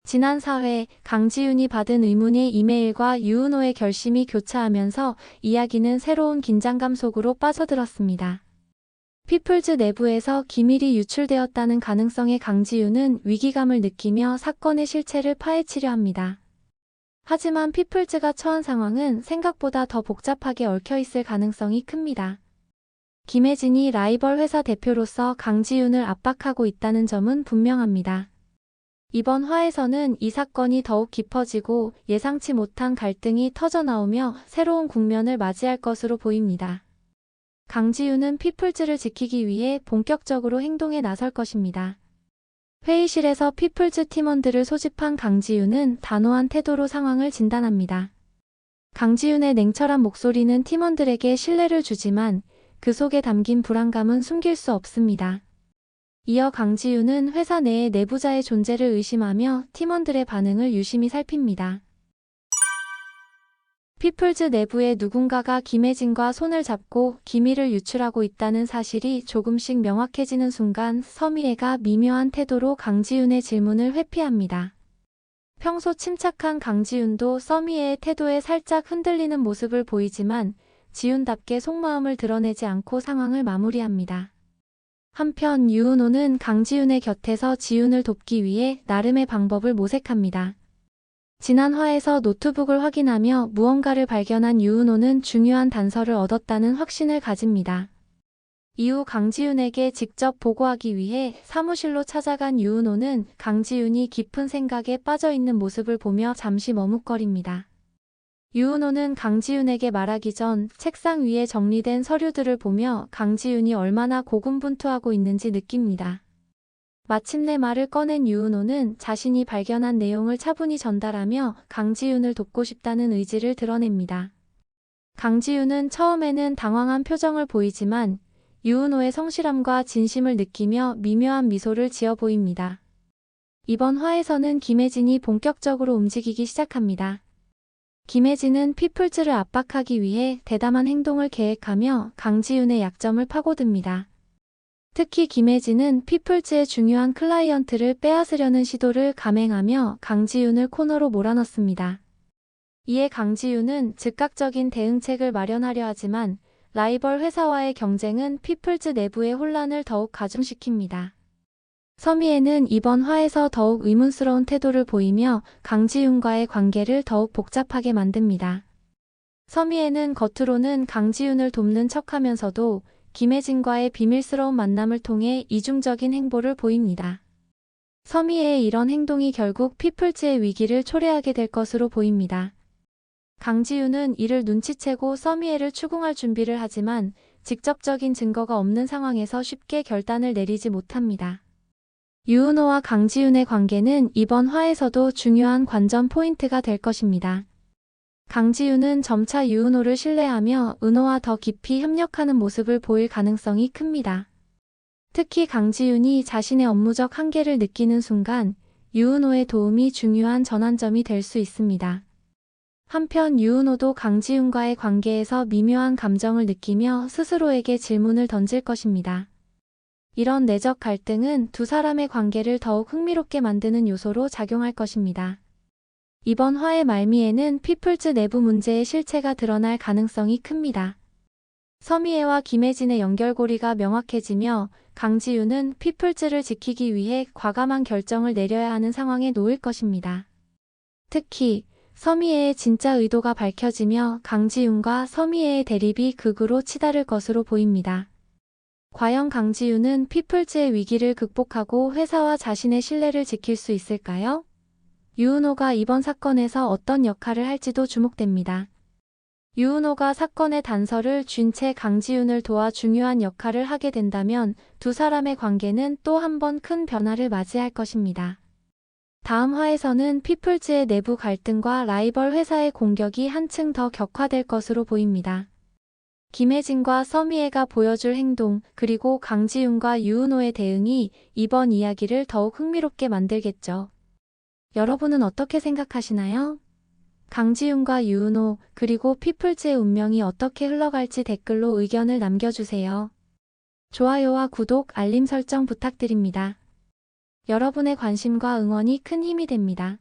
지난 4회 강지윤이 받은 의문의 이메일과 유은호의 결심이 교차하면서 이야기는 새로운 긴장감 속으로 빠져들었습니다. 피플즈 내부에서 기밀이 유출되었다는 가능성에 강지윤은 위기감을 느끼며 사건의 실체를 파헤치려 합니다. 하지만 피플즈가 처한 상황은 생각보다 더 복잡하게 얽혀있을 가능성이 큽니다. 김혜진이 라이벌 회사 대표로서 강지윤을 압박하고 있다는 점은 분명합니다. 이번 화에서는 이 사건이 더욱 깊어지고 예상치 못한 갈등이 터져나오며 새로운 국면을 맞이할 것으로 보입니다. 강지윤은 피플즈를 지키기 위해 본격적으로 행동에 나설 것입니다. 회의실에서 피플즈 팀원들을 소집한 강지윤은 단호한 태도로 상황을 진단합니다. 강지윤의 냉철한 목소리는 팀원들에게 신뢰를 주지만 그 속에 담긴 불안감은 숨길 수 없습니다. 이어 강지윤은 회사 내의 내부자의 존재를 의심하며 팀원들의 반응을 유심히 살핍니다. 피플즈 내부의 누군가가 김혜진과 손을 잡고 기밀을 유출하고 있다는 사실이 조금씩 명확해지는 순간 서미애가 미묘한 태도로 강지윤의 질문을 회피합니다. 평소 침착한 강지윤도 서미애의 태도에 살짝 흔들리는 모습을 보이지만 지윤답게 속마음을 드러내지 않고 상황을 마무리합니다. 한편 유은호는 강지윤의 곁에서 지윤을 돕기 위해 나름의 방법을 모색합니다. 지난 화에서 노트북을 확인하며 무언가를 발견한 유은호는 중요한 단서를 얻었다는 확신을 가집니다. 이후 강지윤에게 직접 보고하기 위해 사무실로 찾아간 유은호는 강지윤이 깊은 생각에 빠져있는 모습을 보며 잠시 머뭇거립니다. 유은호는 강지윤에게 말하기 전 책상 위에 정리된 서류들을 보며 강지윤이 얼마나 고군분투하고 있는지 느낍니다. 마침내 말을 꺼낸 유은호는 자신이 발견한 내용을 차분히 전달하며 강지윤을 돕고 싶다는 의지를 드러냅니다. 강지윤은 처음에는 당황한 표정을 보이지만 유은호의 성실함과 진심을 느끼며 미묘한 미소를 지어 보입니다. 이번 화에서는 김혜진이 본격적으로 움직이기 시작합니다. 김혜진은 피플즈를 압박하기 위해 대담한 행동을 계획하며 강지윤의 약점을 파고듭니다. 특히 김혜진은 피플즈의 중요한 클라이언트를 빼앗으려는 시도를 감행하며 강지윤을 코너로 몰아넣습니다. 이에 강지윤은 즉각적인 대응책을 마련하려 하지만 라이벌 회사와의 경쟁은 피플즈 내부의 혼란을 더욱 가중시킵니다. 서미애는 이번 화에서 더욱 의문스러운 태도를 보이며 강지윤과의 관계를 더욱 복잡하게 만듭니다. 서미애는 겉으로는 강지윤을 돕는 척하면서도 김혜진과의 비밀스러운 만남을 통해 이중적인 행보를 보입니다. 서미애의 이런 행동이 결국 피플즈의 위기를 초래하게 될 것으로 보입니다. 강지윤은 이를 눈치채고 서미애를 추궁할 준비를 하지만 직접적인 증거가 없는 상황에서 쉽게 결단을 내리지 못합니다. 유은호와 강지윤의 관계는 이번 화에서도 중요한 관전 포인트가 될 것입니다. 강지윤은 점차 유은호를 신뢰하며 은호와 더 깊이 협력하는 모습을 보일 가능성이 큽니다. 특히 강지윤이 자신의 업무적 한계를 느끼는 순간 유은호의 도움이 중요한 전환점이 될 수 있습니다. 한편 유은호도 강지윤과의 관계에서 미묘한 감정을 느끼며 스스로에게 질문을 던질 것입니다. 이런 내적 갈등은 두 사람의 관계를 더욱 흥미롭게 만드는 요소로 작용할 것입니다. 이번 화의 말미에는 피플즈 내부 문제의 실체가 드러날 가능성이 큽니다. 서미애와 김혜진의 연결고리가 명확해지며 강지윤은 피플즈를 지키기 위해 과감한 결정을 내려야 하는 상황에 놓일 것입니다. 특히 서미애의 진짜 의도가 밝혀지며 강지윤과 서미애의 대립이 극으로 치달을 것으로 보입니다. 과연 강지윤은 피플즈의 위기를 극복하고 회사와 자신의 신뢰를 지킬 수 있을까요? 유은호가 이번 사건에서 어떤 역할을 할지도 주목됩니다. 유은호가 사건의 단서를 쥔 채 강지윤을 도와 중요한 역할을 하게 된다면 두 사람의 관계는 또 한 번 큰 변화를 맞이할 것입니다. 다음 화에서는 피플즈의 내부 갈등과 라이벌 회사의 공격이 한층 더 격화될 것으로 보입니다. 김혜진과 서미애가 보여줄 행동, 그리고 강지윤과 유은호의 대응이 이번 이야기를 더욱 흥미롭게 만들겠죠. 여러분은 어떻게 생각하시나요? 강지윤과 유은호, 그리고 피플즈의 운명이 어떻게 흘러갈지 댓글로 의견을 남겨주세요. 좋아요와 구독, 알림 설정 부탁드립니다. 여러분의 관심과 응원이 큰 힘이 됩니다.